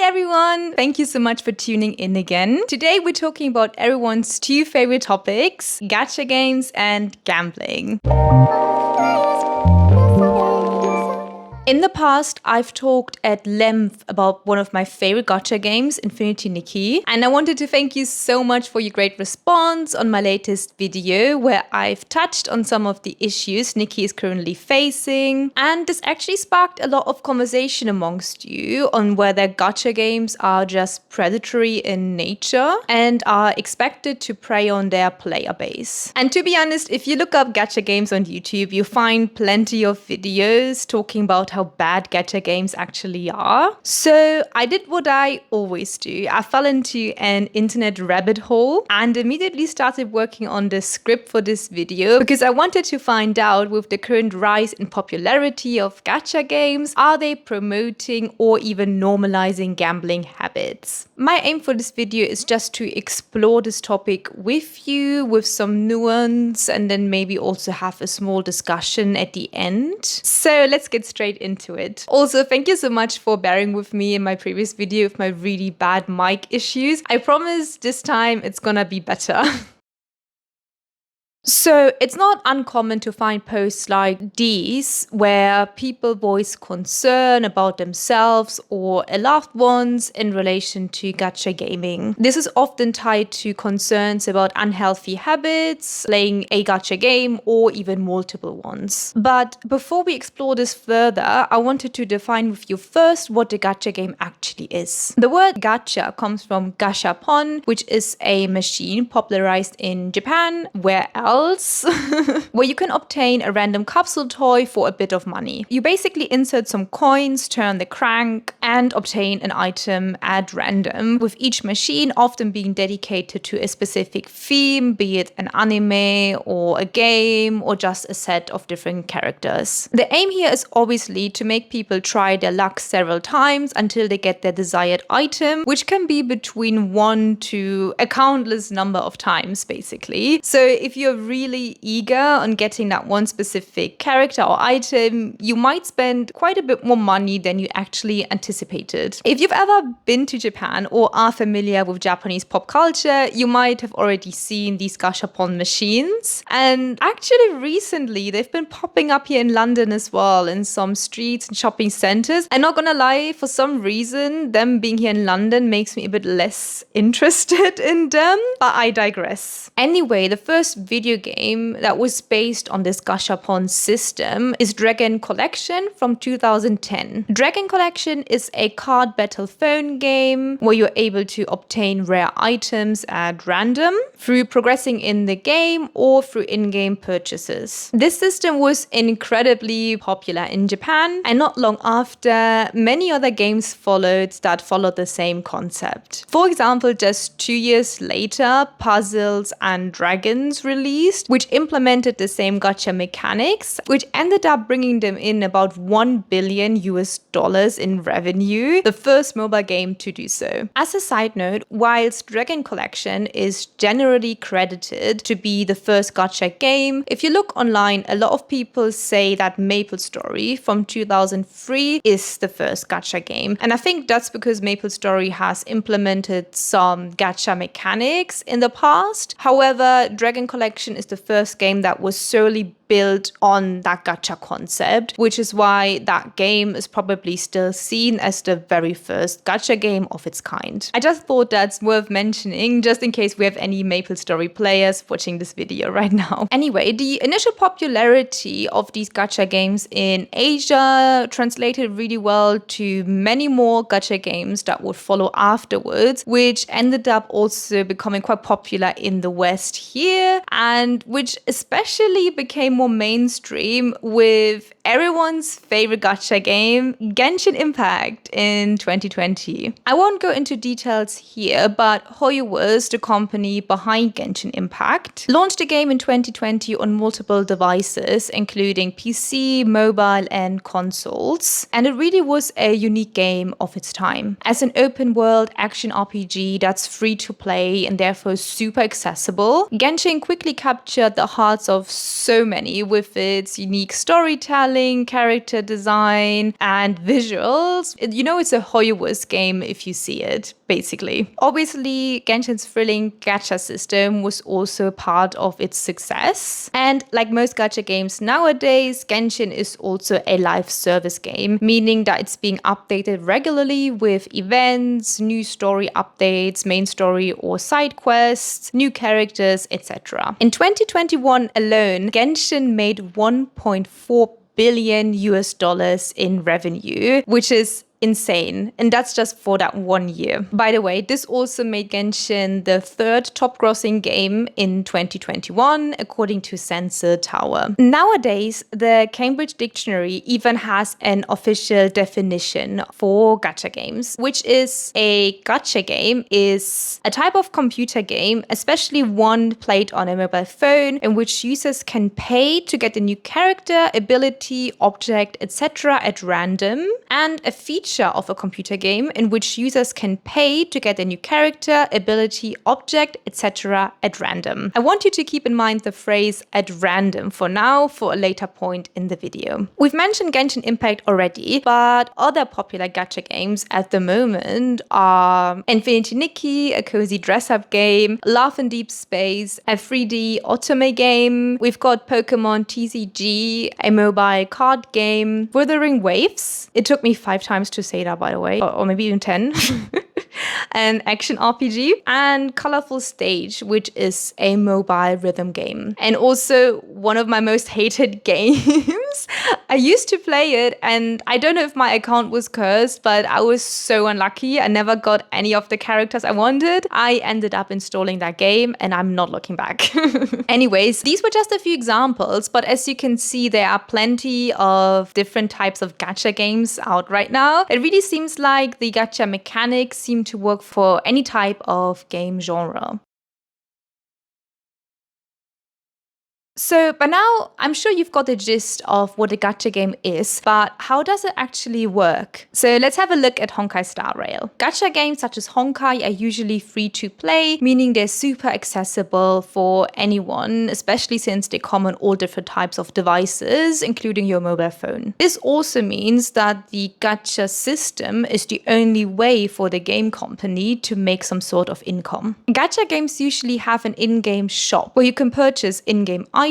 everyone! Thank you so much for tuning in again. Today we're talking about everyone's two favorite topics, gacha games and gambling. In the past, I've talked at length about one of my favorite gacha games, Infinity Nikki, and I wanted to thank you so much for your great response on my latest video where I've touched on some of the issues Nikki is currently facing, and this actually sparked a lot of conversation amongst you on whether gacha games are just predatory in nature and are expected to prey on their player base. And to be honest, if you look up gacha games on YouTube, you'll find plenty of videos talking about how bad gacha games actually are. So I did what I always do. I fell into an internet rabbit hole and immediately started working on the script for this video because I wanted to find out, with the current rise in popularity of gacha games, are they promoting or even normalizing gambling habits? My aim for this video is just to explore this topic with you with some nuance and then maybe also have a small discussion at the end. So let's get straight into it. Also, thank you so much for bearing with me in my previous video with my really bad mic issues. I promise this time it's gonna be better. So it's not uncommon to find posts like these where people voice concern about themselves or loved ones in relation to gacha gaming. This is often tied to concerns about unhealthy habits, playing a gacha game, or even multiple ones. But before we explore this further, I wanted to define with you first what the gacha game actually is. The word gacha comes from gashapon, which is a machine popularized in Japan, where where you can obtain a random capsule toy for a bit of money. You basically insert some coins, turn the crank, and obtain an item at random, with each machine often being dedicated to a specific theme, be it an anime or a game or just a set of different characters. The aim here is obviously to make people try their luck several times until they get their desired item, which can be between 1 to a countless number of times, basically. So if you're really eager on getting that one specific character or item, you might spend quite a bit more money than you actually anticipated. If you've ever been to Japan or are familiar with Japanese pop culture, you might have already seen these gashapon machines. And actually recently, they've been popping up here in London as well, in some streets and shopping centers. I'm not gonna lie, for some reason, them being here in London makes me a bit less interested in them, but I digress. Anyway, the first video game that was based on this gashapon system is Dragon Collection from 2010. Dragon Collection is a card battle phone game where you're able to obtain rare items at random through progressing in the game or through in-game purchases. This system was incredibly popular in Japan, and not long after, many other games followed that followed the same concept. For example, just 2 years later, Puzzles and Dragons released, which implemented the same gacha mechanics, which ended up bringing them in about $1 billion in revenue, the first mobile game to do so. As a side note, whilst Dragon Collection is generally credited to be the first gacha game, if you look online, a lot of people say that MapleStory from 2003 is the first gacha game. And I think that's because MapleStory has implemented some gacha mechanics in the past. However, Dragon Collection is the first game that was solely built on that gacha concept, which is why that game is probably still seen as the very first gacha game of its kind. I just thought that's worth mentioning, just in case we have any MapleStory players watching this video right now. Anyway, the initial popularity of these gacha games in Asia translated really well to many more gacha games that would follow afterwards, which ended up also becoming quite popular in the West here, and which especially became more mainstream with everyone's favorite gacha game, Genshin Impact, in 2020. I won't go into details here, but HoYoverse, the company behind Genshin Impact, launched the game in 2020 on multiple devices, including PC, mobile, and consoles. And it really was a unique game of its time. As an open world action RPG that's free to play and therefore super accessible, Genshin quickly captured the hearts of so many company with its unique storytelling, character design, and visuals. It's a Hollywood game if you see it, basically. Obviously, Genshin's thrilling gacha system was also part of its success. And like most gacha games nowadays, Genshin is also a live service game, meaning that it's being updated regularly with events, new story updates, main story or side quests, new characters, etc. In 2021 alone, Genshin made 1.4 billion US dollars in revenue, which is insane. And that's just for that 1 year. By the way, this also made Genshin the third top grossing game in 2021, according to Sensor Tower. Nowadays, the Cambridge Dictionary even has an official definition for gacha games, which is a gacha game is a type of computer game, especially one played on a mobile phone, in which users can pay to get a new character, ability, object, etc. at random, and a feature of a computer game in which users can pay to get a new character, ability, object, etc. at random. I want you to keep in mind the phrase at random for now, for a later point in the video. We've mentioned Genshin Impact already, but other popular gacha games at the moment are Infinity Nikki, a cozy dress-up game, Love in Deep Space, a 3D otome game. We've got Pokemon TCG, a mobile card game, Wuthering Waves. It took me 5 times to say that, by the way, or maybe even 10. An action RPG, and Colorful Stage, which is a mobile rhythm game. And also one of my most hated games. I used to play it, and I don't know if my account was cursed, but I was so unlucky. I never got any of the characters I wanted. I ended up installing that game, and I'm not looking back. Anyways, these were just a few examples, but as you can see, there are plenty of different types of gacha games out right now. It really seems like the gacha mechanics seem to work for any type of game genre. So by now, I'm sure you've got the gist of what a gacha game is, but how does it actually work? So let's have a look at Honkai Star Rail. Gacha games such as Honkai are usually free to play, meaning they're super accessible for anyone, especially since they come on all different types of devices, including your mobile phone. This also means that the gacha system is the only way for the game company to make some sort of income. Gacha games usually have an in-game shop where you can purchase in-game items,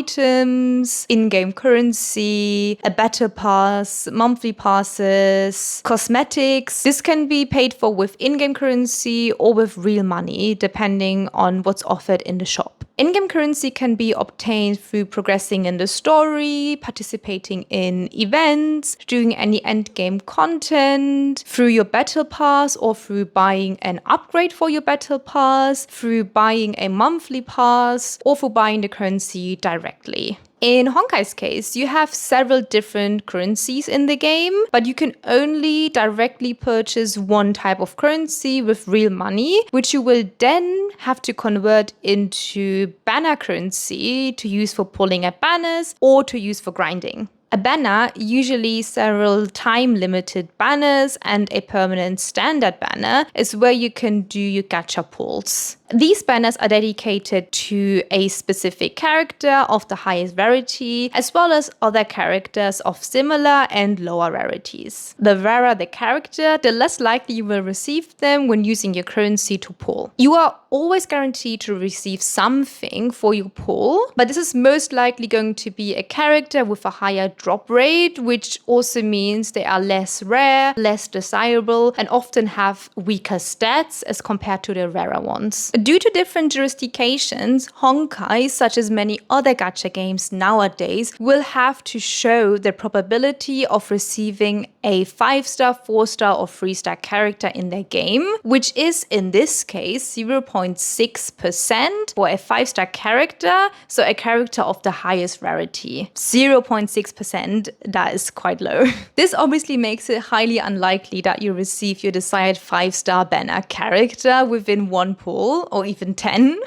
in-game currency, a battle pass, monthly passes, cosmetics. This can be paid for with in-game currency or with real money, depending on what's offered in the shop. In-game currency can be obtained through progressing in the story, participating in events, doing any endgame content, through your battle pass, or through buying an upgrade for your battle pass, through buying a monthly pass, or for buying the currency directly. In Honkai's case, you have several different currencies in the game, but you can only directly purchase one type of currency with real money, which you will then have to convert into banner currency to use for pulling at banners or to use for grinding. A banner, usually several time-limited banners and a permanent standard banner, is where you can do your gacha pulls. These banners are dedicated to a specific character of the highest rarity, as well as other characters of similar and lower rarities. The rarer the character, the less likely you will receive them when using your currency to pull. You are always guaranteed to receive something for your pull, but this is most likely going to be a character with a higher drop rate, which also means they are less rare, less desirable, and often have weaker stats as compared to the rarer ones. Due to different jurisdictions, Honkai, such as many other gacha games nowadays, will have to show the probability of receiving a 5-star, 4-star, or 3-star character in their game, which is in this case 0.6% for a 5-star character, so a character of the highest rarity. 0.6%, that is quite low. This obviously makes it highly unlikely that you receive your desired 5-star banner character within one pull, or even 10.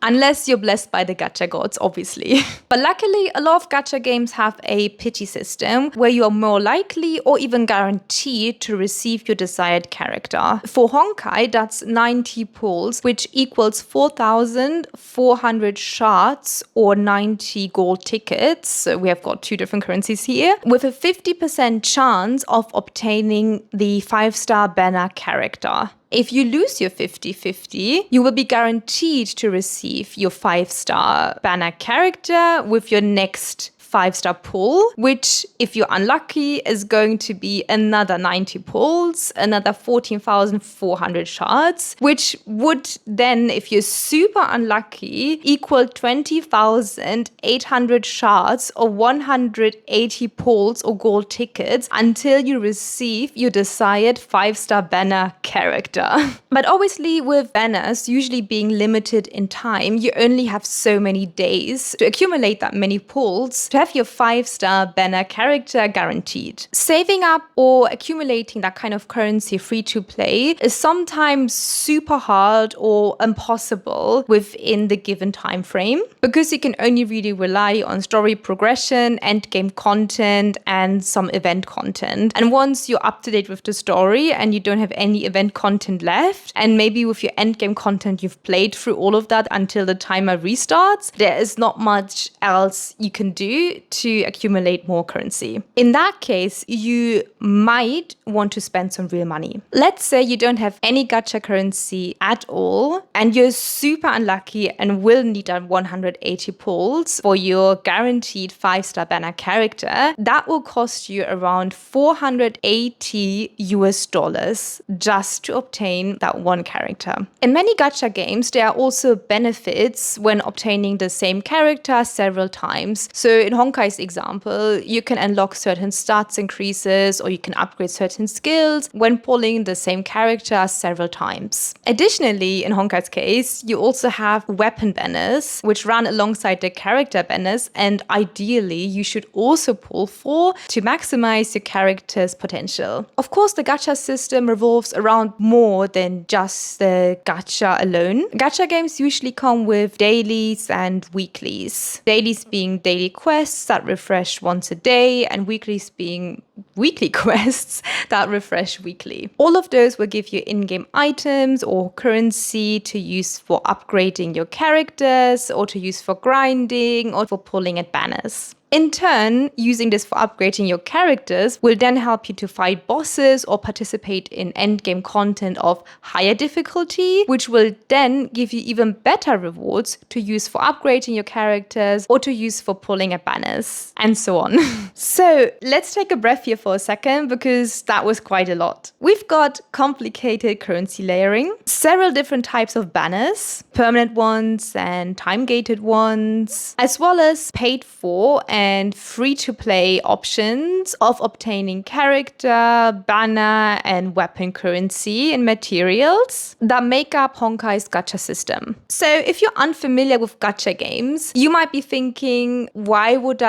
Unless you're blessed by the gacha gods, obviously. But luckily, a lot of gacha games have a pity system where you are more likely or even guaranteed to receive your desired character. For Honkai, that's 90 pulls, which equals 4,400 shards or 90 gold tickets. So we have got two different currencies here, with a 50% chance of obtaining the 5-star banner character. If you lose your 50-50, you will be guaranteed to receive your 5-star banner character with your next 5-star pull, which, if you're unlucky, is going to be another 90 pulls, another 14,400 shards, which would then, if you're super unlucky, equal 20,800 shards or 180 pulls or gold tickets until you receive your desired 5-star banner character. But obviously, with banners usually being limited in time, you only have so many days to accumulate that many pulls to have your 5-star banner character guaranteed. Saving up or accumulating that kind of currency free to play is sometimes super hard or impossible within the given time frame, because you can only really rely on story progression, endgame content, and some event content. And once you're up to date with the story and you don't have any event content left, and maybe with your endgame content you've played through all of that until the timer restarts, there is not much else you can do to accumulate more currency. In that case, you might want to spend some real money. Let's say you don't have any gacha currency at all and you're super unlucky and will need that 180 pulls for your guaranteed 5-star banner character. That will cost you around $480 just to obtain that one character. In many gacha games, there are also benefits when obtaining the same character several times. So in Honkai's example, you can unlock certain stats increases or you can upgrade certain skills when pulling the same character several times. Additionally, in Honkai's case, you also have weapon banners, which run alongside the character banners, and ideally you should also pull for to maximize your character's potential. Of course, the gacha system revolves around more than just the gacha alone. Gacha games usually come with dailies and weeklies. Dailies being daily quests that refresh once a day, and weeklies being weekly quests that refresh weekly. All of those will give you in-game items or currency to use for upgrading your characters, or to use for grinding, or for pulling at banners. In turn, using this for upgrading your characters will then help you to fight bosses or participate in endgame content of higher difficulty, which will then give you even better rewards to use for upgrading your characters or to use for pulling at banners, and so on. So let's take a breath here for a second, because that was quite a lot. We've got complicated currency layering, several different types of banners, permanent ones and time-gated ones, as well as paid for and free-to-play options of obtaining character, banner, and weapon currency and materials that make up Honkai's gacha system. So if you're unfamiliar with gacha games, you might be thinking, why would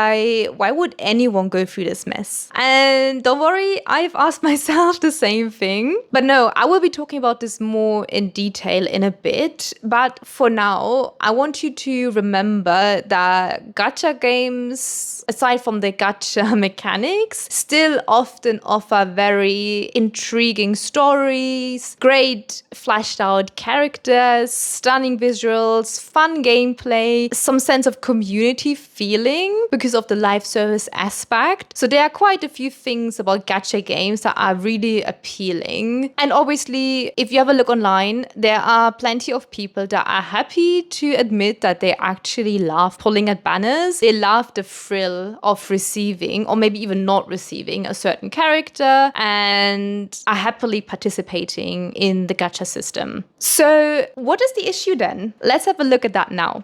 anyone go through this mess? And don't worry, I've asked myself the same thing. But no, I will be talking about this more in detail in a bit. But for now, I want you to remember that gacha games, aside from the gacha mechanics, still often offer very intriguing stories, great fleshed out characters, stunning visuals, fun gameplay, some sense of community feeling because of the live service aspect. So there are quite a few things about gacha games that are really appealing. And obviously, if you have a look online, there are plenty of people that are happy to admit that they actually love pulling at banners. They love the thrill of receiving, or maybe even not receiving, a certain character, and are happily participating in the gacha system. So what is the issue then? Let's have a look at that now.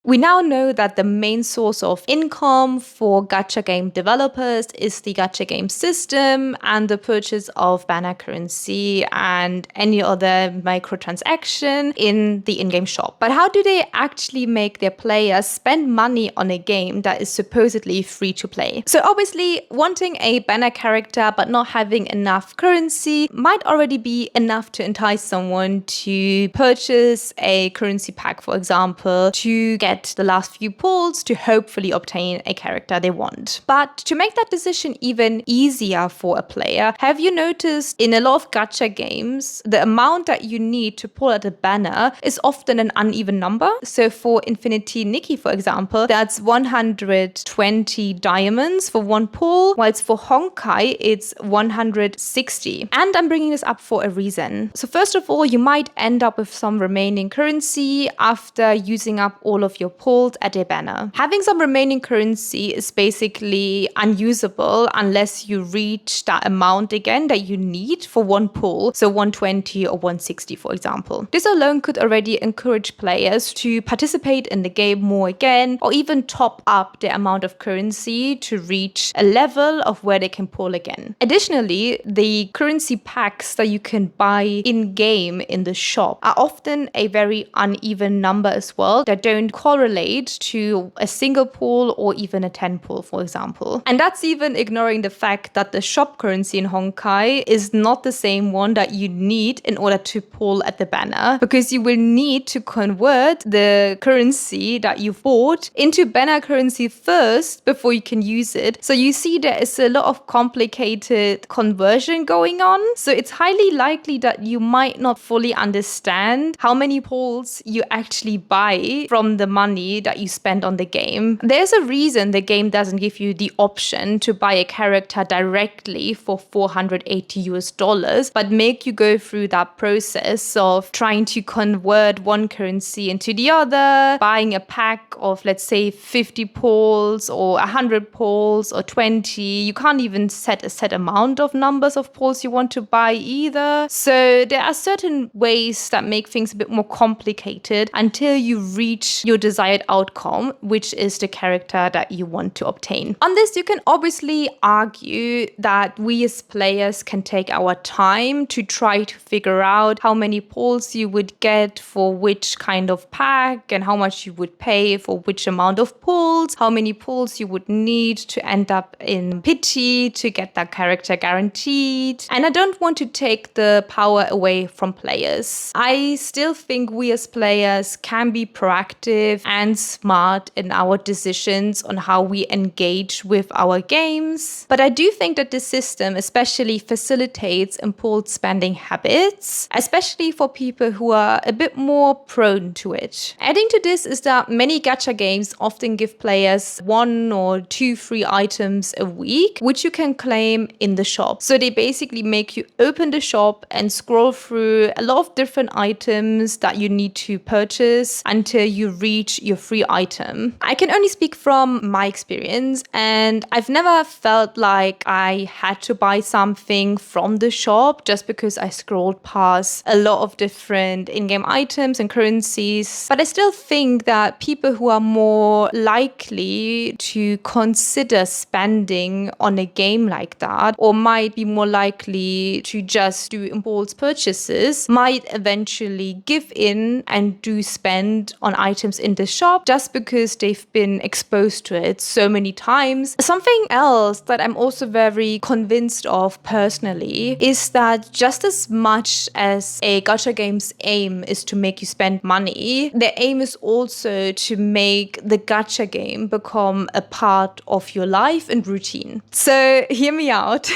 We now know that the main source of income for gacha game developers is the gacha game system and the purchase of banner currency and any other microtransaction in the in-game shop. But how do they actually make their players spend money on a game that is supposedly free to play? So obviously, wanting a banner character but not having enough currency might already be enough to entice someone to purchase a currency pack, for example, to get the last few pulls to hopefully obtain a character they want. But to make that decision even easier for a player, have you noticed in a lot of gacha games, the amount that you need to pull at a banner is often an uneven number? So for Infinity Nikki, for example, that's 120 diamonds for one pull, whilst for Honkai, it's 160. And I'm bringing this up for a reason. So first of all, you might end up with some remaining currency after using up all of your pulls at a banner. Having some remaining currency is basically unusable unless you reach that amount again that you need for one pull, so 120 or 160, for example. This alone could already encourage players to participate in the game more again, or even top up the amount of currency to reach a level of where they can pull again. Additionally, the currency packs that you can buy in-game in the shop are often a very uneven number as well that don't correlate to a single pull or even a 10 pull, for example. And that's even ignoring the fact that the shop currency in Honkai is not the same one that you need in order to pull at the banner, because you will need to convert the currency that you bought into banner currency first before you can use it. So you see there is a lot of complicated conversion going on. So it's highly likely that you might not fully understand how many pulls you actually buy from the money that you spend on the game. There's a reason the game doesn't give you the option to buy a character directly for $480, but make you go through that process of trying to convert one currency into the other, buying a pack of, let's say, 50 pulls or 100 pulls or 20. You can't even set a set amount of numbers of pulls you want to buy either. So there are certain ways that make things a bit more complicated until you reach your desired outcome, which is the character that you want to obtain. On this, you can obviously argue that we as players can take our time to try to figure out how many pulls you would get for which kind of pack and how much you would pay for which amount of pulls, how many pulls you would need to end up in pity to get that character guaranteed. And I don't want to take the power away from players. I still think we as players can be proactive and smart in our decisions on how we engage with our games. But I do think that this system especially facilitates impulse spending habits, especially for people who are a bit more prone to it. Adding to this is that many gacha games often give players 1 or 2 free items a week, which you can claim in the shop. So they basically make you open the shop and scroll through a lot of different items that you need to purchase until you reach your free item. I can only speak from my experience, and I've never felt like I had to buy something from the shop just because I scrolled past a lot of different in-game items and currencies. But I still think that people who are more likely to consider spending on a game like that, or might be more likely to just do impulse purchases, might eventually give in and do spend on items in the shop just because they've been exposed to it so many times. Something else that I'm also very convinced of personally is that just as much as a gacha game's aim is to make you spend money, their aim is also to make the gacha game become a part of your life and routine. So hear me out.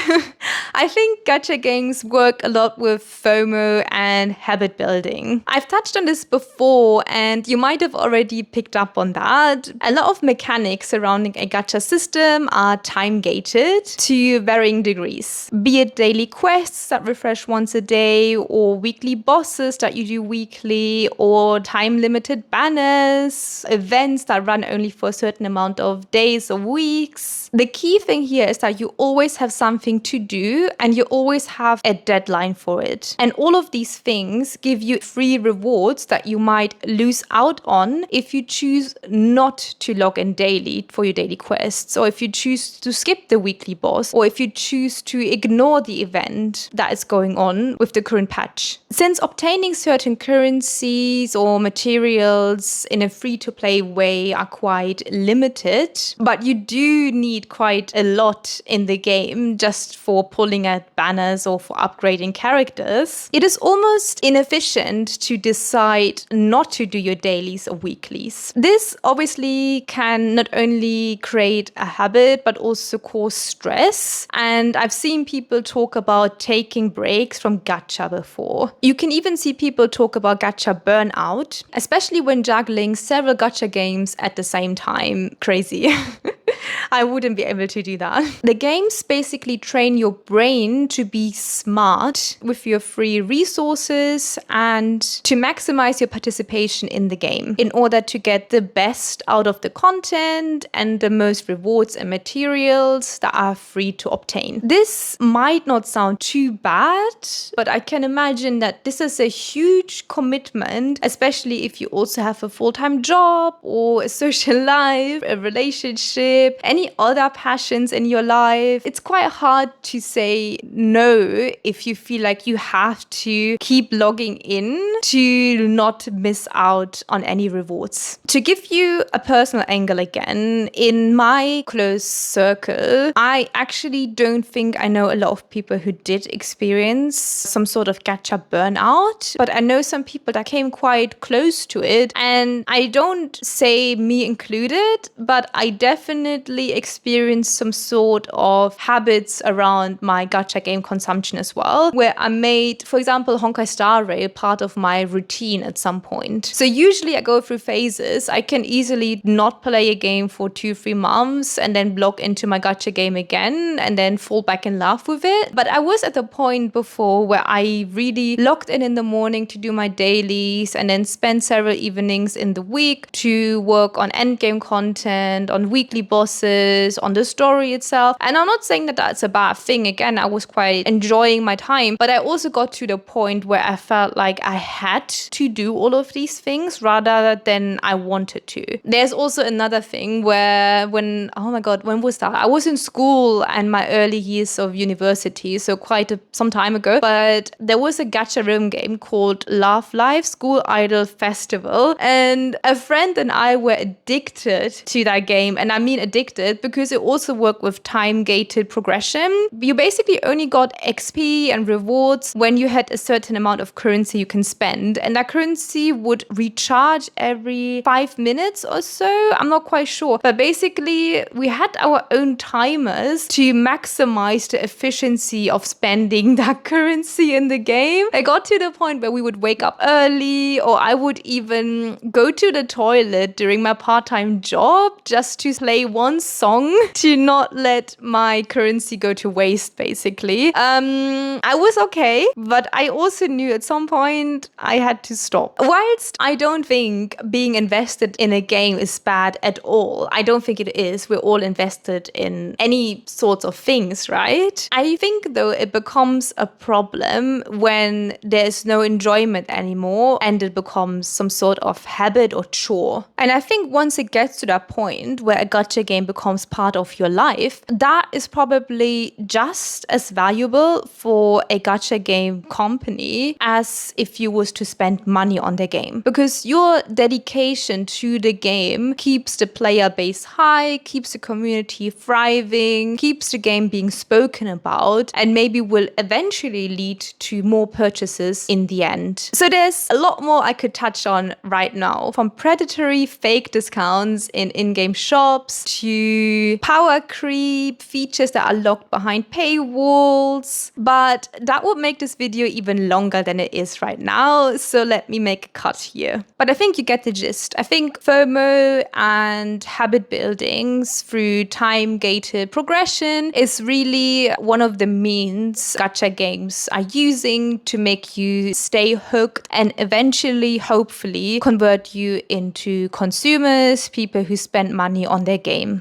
I think gacha games work a lot with FOMO and habit building. I've touched on this before, and you might have already picked up on that. A lot of mechanics surrounding a gacha system are time-gated to varying degrees, be it daily quests that refresh once a day, or weekly bosses that you do weekly, or time-limited banners, events that run only for a certain amount of days or weeks. The key thing here is that you always have something to do and you always have a deadline for it. And all of these things give you free rewards that you might lose out on if you choose not to log in daily for your daily quests, or if you choose to skip the weekly boss, or if you choose to ignore the event that is going on with the current patch. Since obtaining certain currencies or materials in a free-to-play way are quite limited, but you do need quite a lot in the game just for pulling out banners or for upgrading characters, it is almost inefficient to decide not to do your dailies or weeklies. This obviously can not only create a habit, but also cause stress. And I've seen people talk about taking breaks from gacha before. You can even see people talk about gacha burnout, especially when juggling several gacha games at the same time. Crazy. I wouldn't be able to do that. The games basically train your brain to be smart with your free resources and to maximize your participation in the game in order to get the best out of the content and the most rewards and materials that are free to obtain. This might not sound too bad, but I can imagine that this is a huge commitment, especially if you also have a full-time job or a social life, a relationship, any other passions in your life. It's quite hard to say no if you feel like you have to keep logging in to not miss out on any rewards. To give you a personal angle again, in my close circle, I actually don't think I know a lot of people who did experience some sort of gacha burnout, but I know some people that came quite close to it, and I don't say me included, but I definitely experienced some sort of habits around my gacha game consumption as well, where I made, for example, Honkai Star Rail part of my routine at some point. So usually I go through phases. I can easily not play a game for 2-3 months and then log into my gacha game again and then fall back in love with it. But I was at the point before where I really logged in the morning to do my dailies and then spend several evenings in the week to work on endgame content, on weekly bosses, on the story itself. And I'm not saying that that's a bad thing. Again, I was quite enjoying my time, but I also got to the point where I felt like I had to do all of these things rather than I wanted to. There's also another thing where when was that? I was in school and my early years of university, so some time ago, but there was a gacha room game called Love Live School Idol Festival, and a friend and I were addicted to that game. And I mean addicted because it also worked with time-gated progression. You basically only got XP and rewards when you had a certain amount of currency you can spend, and that currency would recharge every 5 minutes or so. I'm not quite sure, but basically we had our own timers to maximize the efficiency of spending that currency in the game. I got to the point where we would wake up early, or I would even go to the toilet during my part-time job just to play one song to not let my currency go to waste, basically. I was okay, but I also knew at some point I had to stop. Whilst I don't think being invested in a game is bad at all, I don't think it is. We're all invested in any sorts of things, right? I think, though, it becomes a problem when there's no enjoyment anymore and it becomes some sort of habit or chore. And I think once it gets to that point where a gacha game becomes part of your life, that is probably just as valuable for a gacha game company as if you was to spend money on the game. Because your dedication to the game keeps the player base high, keeps the community thriving, keeps the game being spoken about, and maybe will eventually lead to more purchases in the end. So there's a lot more I could touch on right now, from predatory fake discounts in in-game shops to power creep, features that are locked behind paywalls. But that would make this video even longer than it is right now, so let me make a cut here. But I think you get the gist. I think FOMO and habit buildings through time-gated progression is really one of the means gacha games are using to make you stay hooked and eventually, hopefully, convert you into consumers, people who spend money on their game.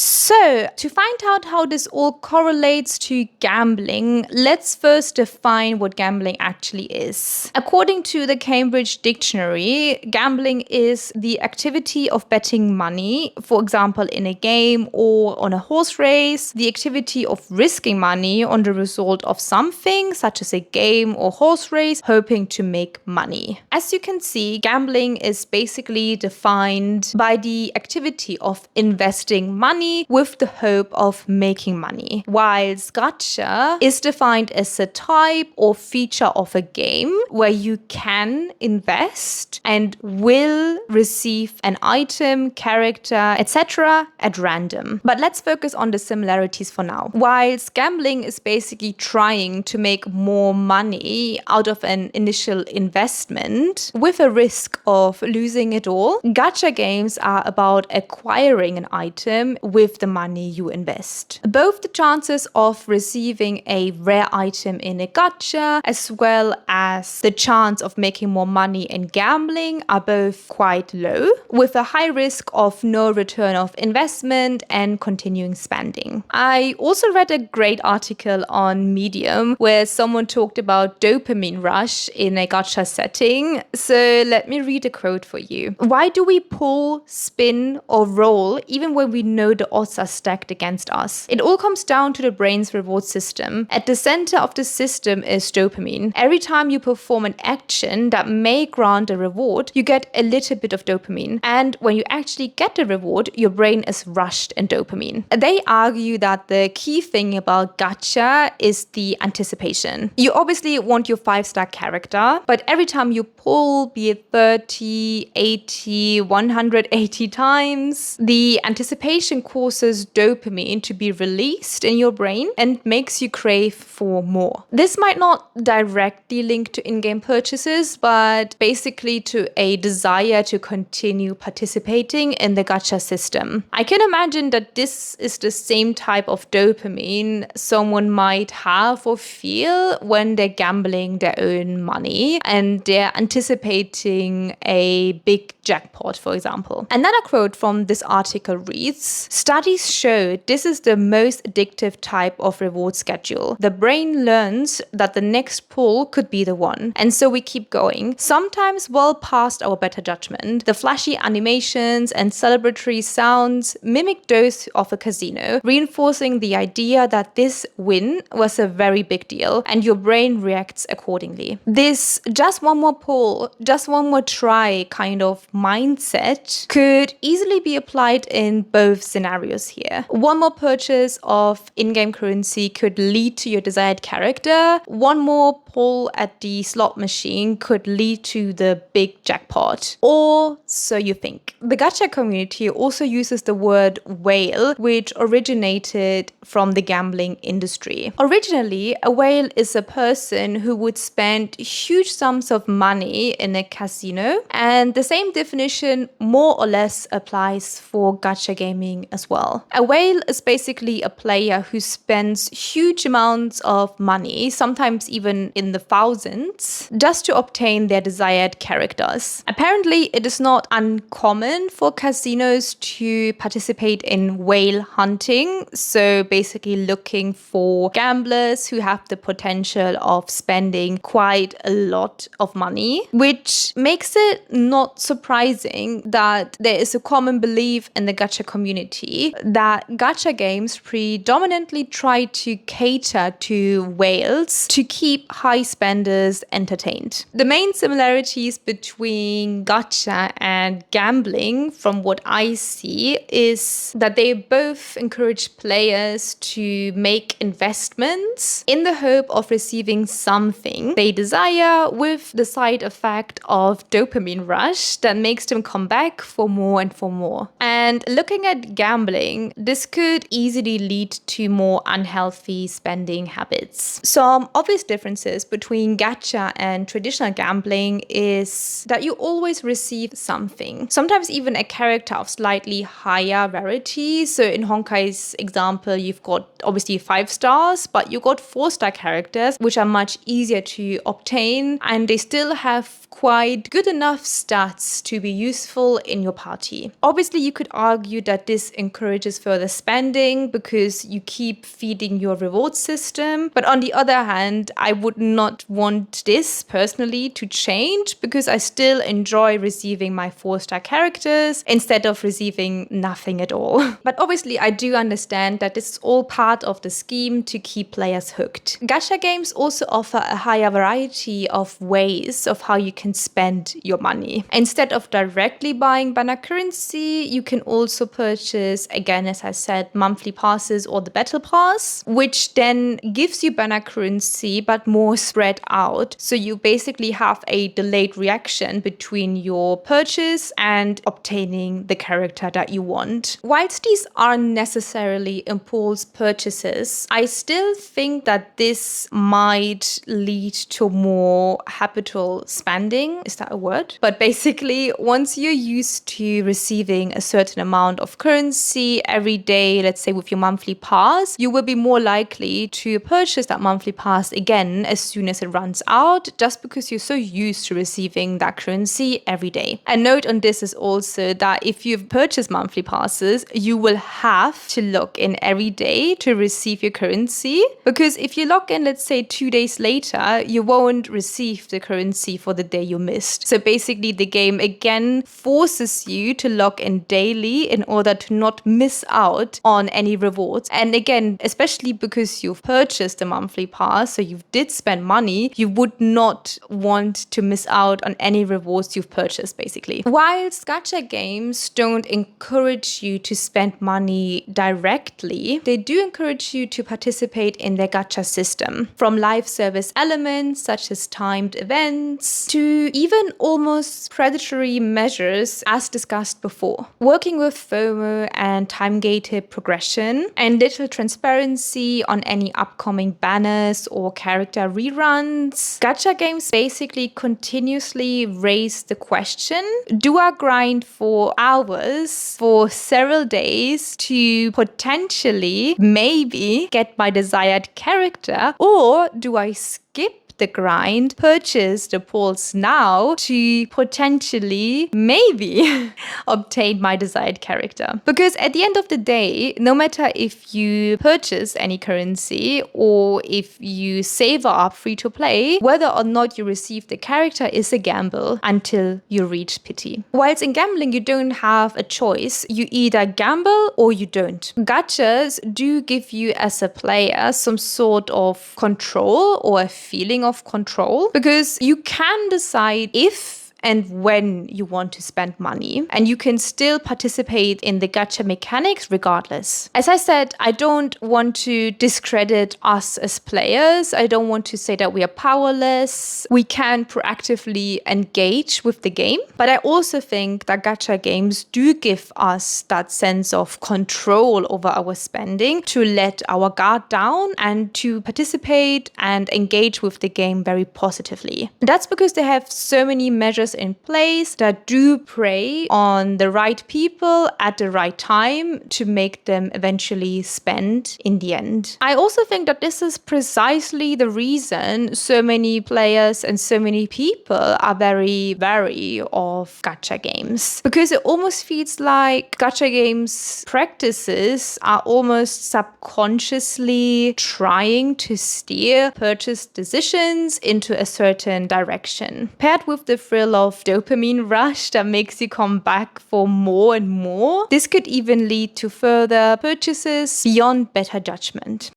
So, to find out how this all correlates to gambling, let's first define what gambling actually is. According to the Cambridge Dictionary, gambling is the activity of betting money, for example, in a game or on a horse race, the activity of risking money on the result of something, such as a game or horse race, hoping to make money. As you can see, gambling is basically defined by the activity of investing money with the hope of making money, whilst gacha is defined as a type or feature of a game where you can invest and will receive an item, character, etc. at random. But let's focus on the similarities for now. Whilst gambling is basically trying to make more money out of an initial investment with a risk of losing it all, gacha games are about acquiring an item with the money you invest. Both the chances of receiving a rare item in a gacha as well as the chance of making more money in gambling are both quite low, with a high risk of no return of investment and continuing spending. I also read a great article on Medium where someone talked about dopamine rush in a gacha setting. So let me read a quote for you. Why do we pull, spin, or roll even when we know the odds are stacked against us? It all comes down to the brain's reward system. At the center of the system is dopamine. Every time you perform an action that may grant a reward, you get a little bit of dopamine. And when you actually get the reward, your brain is rushed in dopamine. They argue that the key thing about gacha is the anticipation. You obviously want your 5-star character, but every time you pull, be it 30, 80, 180 times, the anticipation causes dopamine to be released in your brain and makes you crave for more. This might not directly link to in-game purchases, but basically to a desire to continue participating in the gacha system. I can imagine that this is the same type of dopamine someone might have or feel when they're gambling their own money and they're anticipating a big jackpot, for example. Another quote from this article reads, "Studies show this is the most addictive type of reward schedule. The brain learns that the next pull could be the one. And so we keep going, sometimes well past our better judgment. The flashy animations and celebratory sounds mimic those of a casino, reinforcing the idea that this win was a very big deal, and your brain reacts accordingly." This just one more pull, just one more try kind of mindset could easily be applied in both scenarios here. One more purchase of in-game currency could lead to your desired character. One more pull at the slot machine could lead to the big jackpot. Or so you think. The gacha community also uses the word whale, which originated from the gambling industry. Originally, a whale is a person who would spend huge sums of money in a casino, and the same definition more or less applies for gacha gaming as well. A whale is basically a player who spends huge amounts of money, sometimes even in the thousands, just to obtain their desired characters. Apparently, it is not uncommon for casinos to participate in whale hunting, so basically looking for gamblers who have the potential of spending quite a lot of money, which makes it not surprising that there is a common belief in the gacha community that gacha games predominantly try to cater to whales to keep high spenders entertained. The main similarities between gacha and gambling, from what I see, is that they both encourage players to make investments in the hope of receiving something they desire, with the side effect of dopamine rush that makes them come back for more and for more. And looking at gambling, this could easily lead to more unhealthy spending habits. Some obvious differences between gacha and traditional gambling is that you always receive something, sometimes even a character of slightly higher rarity. So in Honkai's example, you've got obviously 5 stars, but you got 4-star characters, which are much easier to obtain, and they still have quite good enough stats to be useful in your party. Obviously, you could argue that this encourages further spending because you keep feeding your reward system. But on the other hand, I would not want this personally to change because I still enjoy receiving my 4-star characters instead of receiving nothing at all. But obviously, I do understand that this is all part of the scheme to keep players hooked. Gacha games also offer a higher variety of ways of how you can spend your money. Instead of directly buying banner currency, you can also purchase, again, as I said, monthly passes or the battle pass, which then gives you banner currency but more spread out. So you basically have a delayed reaction between your purchase and obtaining the character that you want. Whilst these aren't necessarily impulse purchases, I still think that this might lead to more habitual spending. Is that a word? But basically, once you're used to receiving a certain amount of currency every day, let's say with your monthly pass, you will be more likely to purchase that monthly pass again as soon as it runs out, just because you're so used to receiving that currency every day. A note on this is also that if you've purchased monthly passes, you will have to log in every day to receive your currency, because if you log in, let's say 2 days later, you won't receive the currency for the day you missed. So basically the game again forces you to log in daily in order to not miss out on any rewards. And again, especially because you've purchased a monthly pass, so you did spend money, you would not want to miss out on any rewards you've purchased, basically. Whilst gacha games don't encourage you to spend money directly, they do encourage you to participate in their gacha system. From live service elements such as timed events to even almost predatory measures as discussed before. Working with FOMO and time-gated progression and digital transparency on any upcoming banners or character reruns, gacha games basically continuously raise the question, do I grind for hours for several days to potentially maybe get my desired character, or do I skip the grind, purchase the pulse now to potentially maybe obtain my desired character? Because at the end of the day, no matter if you purchase any currency or if you save up free to play, whether or not you receive the character is a gamble until you reach pity. Whilst in gambling you don't have a choice, you either gamble or you don't. Gachas do give you as a player some sort of control or a feeling of control, because you can decide if and when you want to spend money, and you can still participate in the gacha mechanics regardless. As I said, I don't want to discredit us as players. I don't want to say that we are powerless. We can proactively engage with the game, but I also think that gacha games do give us that sense of control over our spending to let our guard down and to participate and engage with the game very positively. That's because they have so many measures in place that do prey on the right people at the right time to make them eventually spend in the end. I also think that this is precisely the reason so many players and so many people are very wary of gacha games, because it almost feels like gacha games practices are almost subconsciously trying to steer purchase decisions into a certain direction, paired with the thrill of dopamine rush that makes you come back for more and more. This could even lead to further purchases beyond better judgment.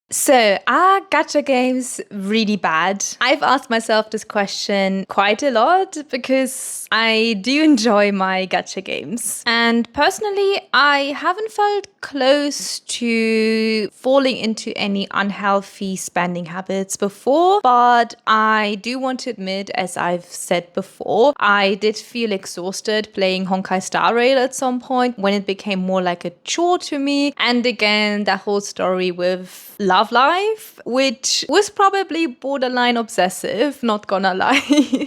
So, are gacha games really bad? I've asked myself this question quite a lot because I do enjoy my gacha games. And personally, I haven't felt close to falling into any unhealthy spending habits before, but I do want to admit, as I've said before, I did feel exhausted playing Honkai Star Rail at some point when it became more like a chore to me. And again, that whole story with love Half-Life, which was probably borderline obsessive, not gonna lie.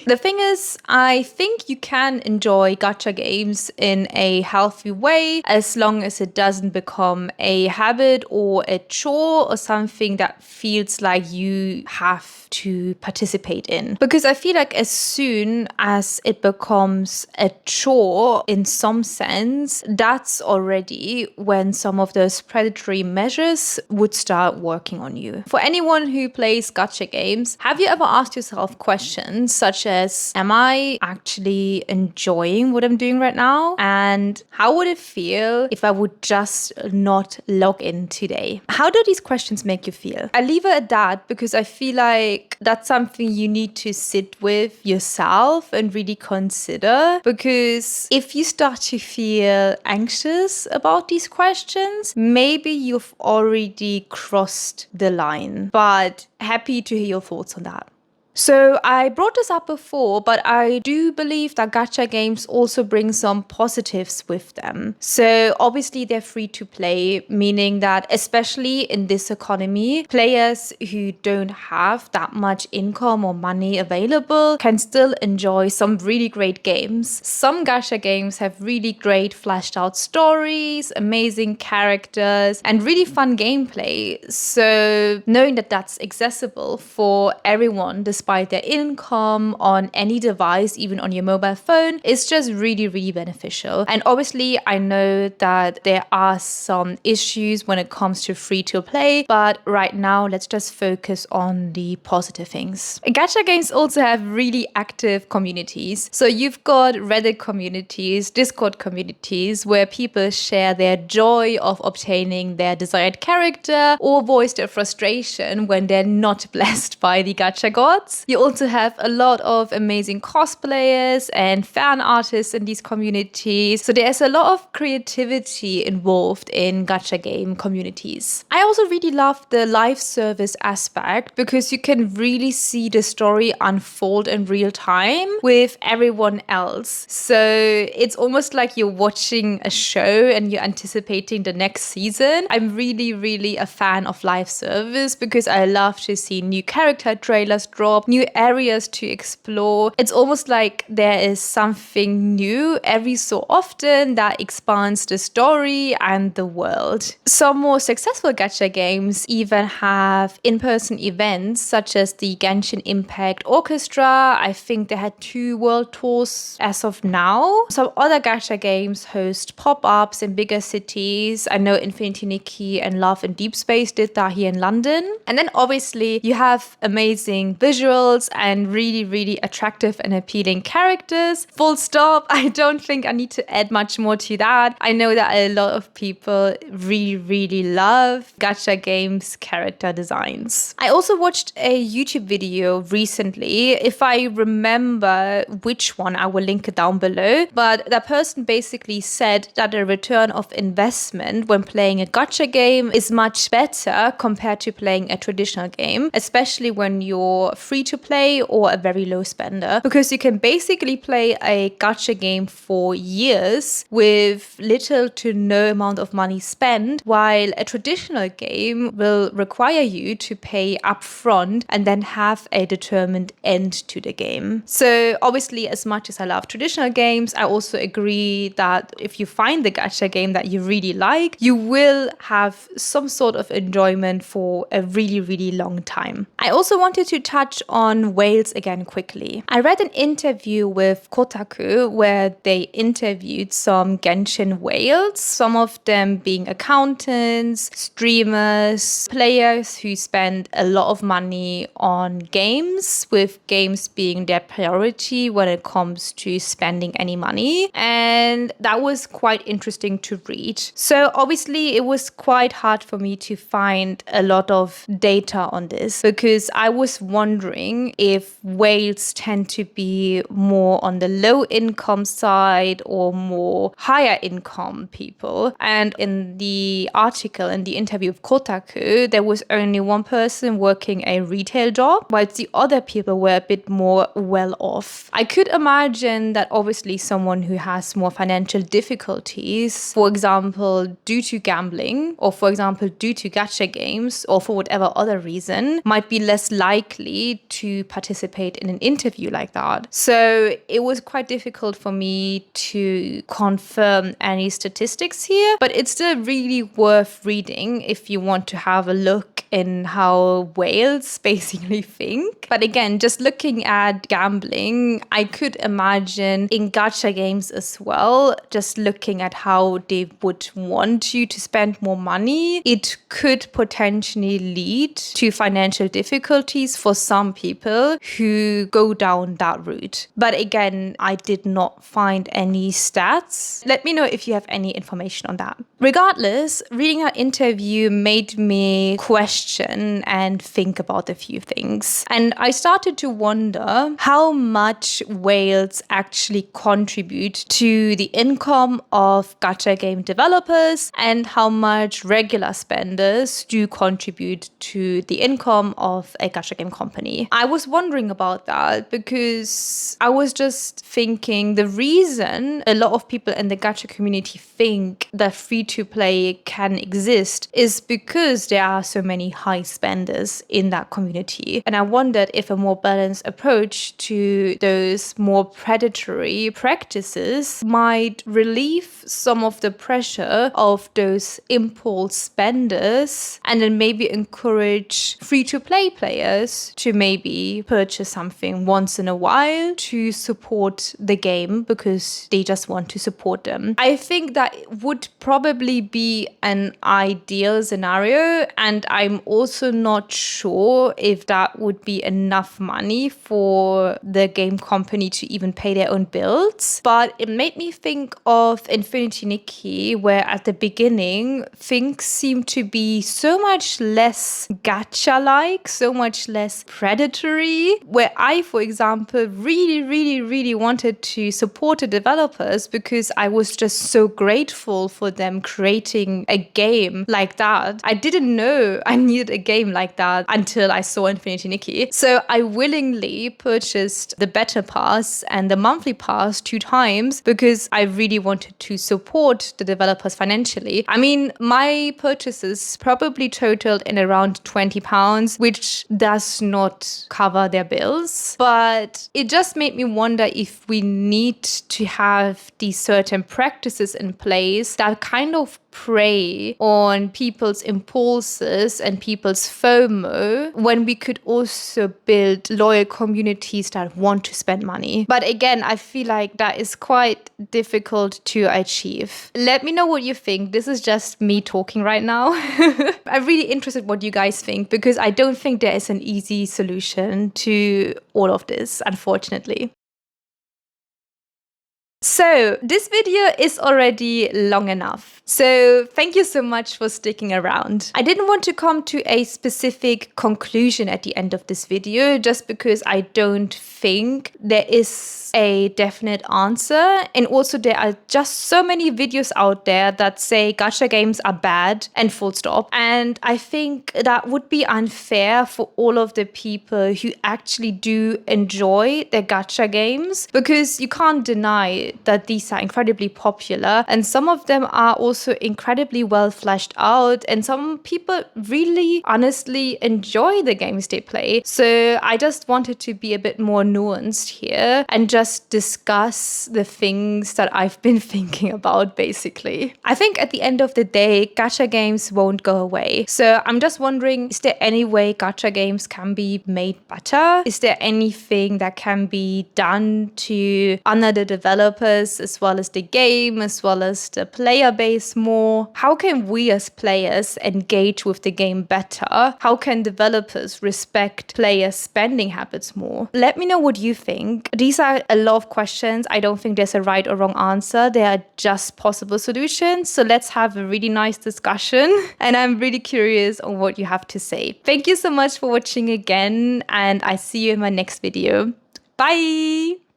The thing is, I think you can enjoy gacha games in a healthy way as long as it doesn't become a habit or a chore or something that feels like you have to participate in. Because I feel like as soon as it becomes a chore in some sense, that's already when some of those predatory measures would start working on you. For anyone who plays gacha games, have you ever asked yourself questions such as, am I actually enjoying what I'm doing right now? And how would it feel if I would just not log in today? How do these questions make you feel? I leave it at that because I feel like that's something you need to sit with yourself and really consider, because if you start to feel anxious about these questions, maybe you've already crossed the line. But happy to hear your thoughts on that. So I brought this up before, but I do believe that gacha games also bring some positives with them. So obviously they're free to play, meaning that especially in this economy, players who don't have that much income or money available can still enjoy some really great games. Some gacha games have really great fleshed out stories, amazing characters, and really fun gameplay. So knowing that that's accessible for everyone, despite their income on any device, even on your mobile phone, is just really, really beneficial. And obviously, I know that there are some issues when it comes to free to play, but right now, let's just focus on the positive things. Gacha games also have really active communities. So you've got Reddit communities, Discord communities, where people share their joy of obtaining their desired character or voice their frustration when they're not blessed by the gacha gods. You also have a lot of amazing cosplayers and fan artists in these communities. So there's a lot of creativity involved in gacha game communities. I also really love the live service aspect because you can really see the story unfold in real time with everyone else. So it's almost like you're watching a show and you're anticipating the next season. I'm really, really a fan of live service because I love to see new character trailers drop, new areas to explore. It's almost like there is something new every so often that expands the story and the world. Some more successful gacha games even have in-person events such as the Genshin Impact Orchestra. I think they had 2 world tours as of now. Some other gacha games host pop-ups in bigger cities. I know Infinity Nikki and Love in Deep Space did that here in London. And then obviously you have amazing visuals and really, really attractive and appealing characters. Full stop. I don't think I need to add much more to that. I know that a lot of people really, really love gacha games character designs. I also watched a YouTube video recently. If I remember which one, I will link it down below. But that person basically said that the return of investment when playing a gacha game is much better compared to playing a traditional game, especially when you're free to play or a very low spender, because you can basically play a gacha game for years with little to no amount of money spent, while a traditional game will require you to pay upfront and then have a determined end to the game. So obviously, as much as I love traditional games, I also agree that if you find the gacha game that you really like, you will have some sort of enjoyment for a really, really long time. I also wanted to touch on whales again quickly. I read an interview with Kotaku where they interviewed some Genshin whales, some of them being accountants, streamers, players who spend a lot of money on games, with games being their priority when it comes to spending any money. And that was quite interesting to read. So obviously it was quite hard for me to find a lot of data on this because I was wondering wondering if whales tend to be more on the low income side or more higher income people. And in the article, in the interview with Kotaku, there was only one person working a retail job, whilst the other people were a bit more well off. I could imagine that obviously someone who has more financial difficulties, for example, due to gambling, or for example, due to gacha games, or for whatever other reason, might be less likely to participate in an interview like that. So it was quite difficult for me to confirm any statistics here, but it's still really worth reading if you want to have a look in how whales basically think. But again, just looking at gambling, I could imagine in gacha games as well, just looking at how they would want you to spend more money, it could potentially lead to financial difficulties for some people who go down that route. But again, I did not find any stats. Let me know if you have any information on that. Regardless, reading her interview made me question and think about a few things. And I started to wonder how much whales actually contribute to the income of gacha game developers and how much regular spenders do contribute to the income of a gacha game company. I was wondering about that because I was just thinking the reason a lot of people in the gacha community think that free-to-play can exist is because there are so many high spenders in that community. And I wondered if a more balanced approach to those more predatory practices might relieve some of the pressure of those impulse spenders and then maybe encourage free-to-play players to maybe purchase something once in a while to support the game because they just want to support them. I think that would probably be an ideal scenario, and I'm also not sure if that would be enough money for the game company to even pay their own bills. But it made me think of Infinity Nikki, where at the beginning things seemed to be so much less gacha-like, so much less predatory, where I, for example, really wanted to support the developers because I was just so grateful for them creating a game like that. I didn't know I needed a game like that until I saw Infinity Nikki. So I willingly purchased the beta pass and the monthly pass 2 times because I really wanted to support the developers financially. I mean, my purchases probably totaled in around £20, which does not cover their bills. But it just made me wonder if we need to have these certain practices in place that kind of prey on people's impulses and people's FOMO when we could also build loyal communities that want to spend money. But again, I feel like that is quite difficult to achieve. Let me know what you think. This is just me talking right now. I'm really interested what you guys think because I don't think there is an easy solution to all of this, unfortunately. So this video is already long enough. So thank you so much for sticking around. I didn't want to come to a specific conclusion at the end of this video just because I don't think there is a definite answer. And also there are just so many videos out there that say gacha games are bad and full stop. And I think that would be unfair for all of the people who actually do enjoy their gacha games because you can't deny that these are incredibly popular and some of them are also incredibly well fleshed out and some people really honestly enjoy the games they play. So I just wanted to be a bit more nuanced here and just discuss the things that I've been thinking about basically. I think at the end of the day, gacha games won't go away. So I'm just wondering, is there any way gacha games can be made better? Is there anything that can be done to honor the developers as well as the game, as well as the player base is more, how can we as players engage with the game better? How can developers respect players' spending habits more? Let me know what you think. These are a lot of questions. I don't think there's a right or wrong answer. They are just possible solutions. So let's have a really nice discussion. And I'm really curious on what you have to say. Thank you so much for watching again, and I see you in my next video. Bye!